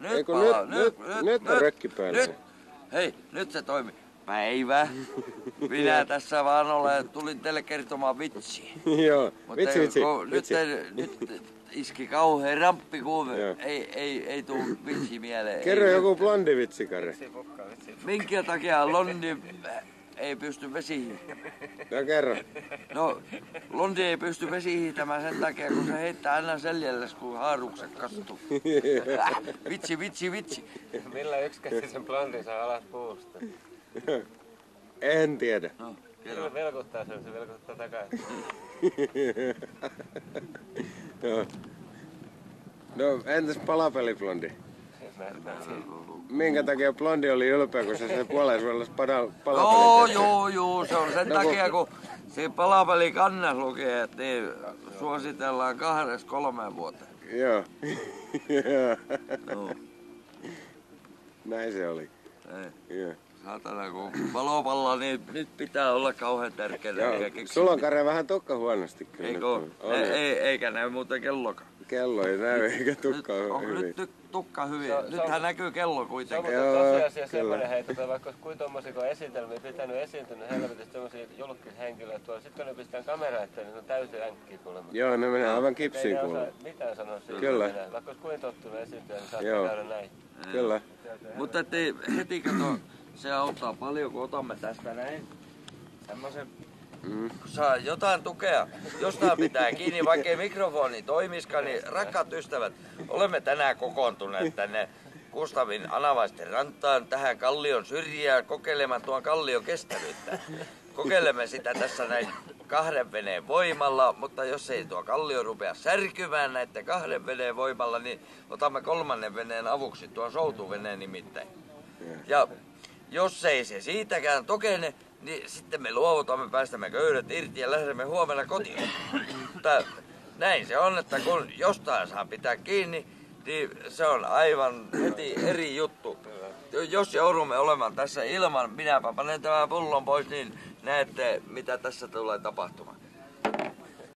Nyt palaa. Nyt on rökki päällä. Nyt. Hei, nyt se toimi. Päivä. Minä tässä vaan tulin teille kertomaan vitsiä. Joo, vitsi. Nyt iski kauhean ramppi, kun ei tuu vitsi mieleen. Kerro joku blondi vitsi, Kare. Minkä takia londi ei pysty vesihiihtämään? No kerro. No, londi ei pysty vesihiihtämään sen takia, kun se heittää aina seljälle, kun haarukset kastuu. Vitsi. Millä yksinkertaisesti sen blondi saa alas puusta? En tiedä. No, Se velkuttaa sen, se velkuttaa takaisin. No, entäs palapeliblondi? Minkä takia blondi oli ylpeä, kun se puolensuolassa palapeli? Joo, se on sen takia, kun se palapeli kannas lukee, että suositellaan 2-3 vuoteen. Joo. No. Näin se oli. Joo. Saatana, kun valopalla, niin nyt pitää olla kauhean tärkeää. Sulla on, Kare, vähän tukka huonosti kyllä. Eikä näy muuten kellokaan. Kello ei näy eikä tukka hyvin. Nyt tukka hyvin. Nythän näkyy kello kuitenkin. Se on tosiasia semmoinen heitä, vaikka olisi kuinka tommosia esitelmiä pitänyt esiintynyt helvetissä semmosia julkishenkilöitä tuolla. Sitten kun ne pistää kameraa eteen, niin on täysin änkkiä kuulemma. Joo, ne menee aivan kipsiin kuulemma. Ei ne osaa mitään sanoa siitä. Kyllä. Vaikka olisi kuinka tottunut esiintyä, niin saattaa käydä näin. Kyllä. Mutta ettei heti kato, se auttaa paljon, kun otamme tästä näin. Semmoisen, kun saa jotain tukea, jostain pitää kiinni, vaikkei mikrofoni toimiskaan, niin rakkaat ystävät, olemme tänään kokoontuneet tänne Kustavin Anavaisten rantaan tähän kallion syrjään kokeilemaan tuon kallion kestävyyttä. Kokeilemme sitä tässä näin 2 veneen voimalla, mutta jos ei tuo kallio rupea särkymään näiden 2 veneen voimalla, niin otamme 3. veneen avuksi tuon soutuveneen nimittäin. Ja jos ei se siitäkään tokene, niin sitten me luovutamme, päästämme köydet irti ja lähdemme huomenna kotiin. Mutta näin se on, että kun jostain saa pitää kiinni, niin se on aivan heti eri juttu. Jos joudumme olemaan tässä ilman, minäpä panen tämän pullon pois, niin näette mitä tässä tulee tapahtumaan.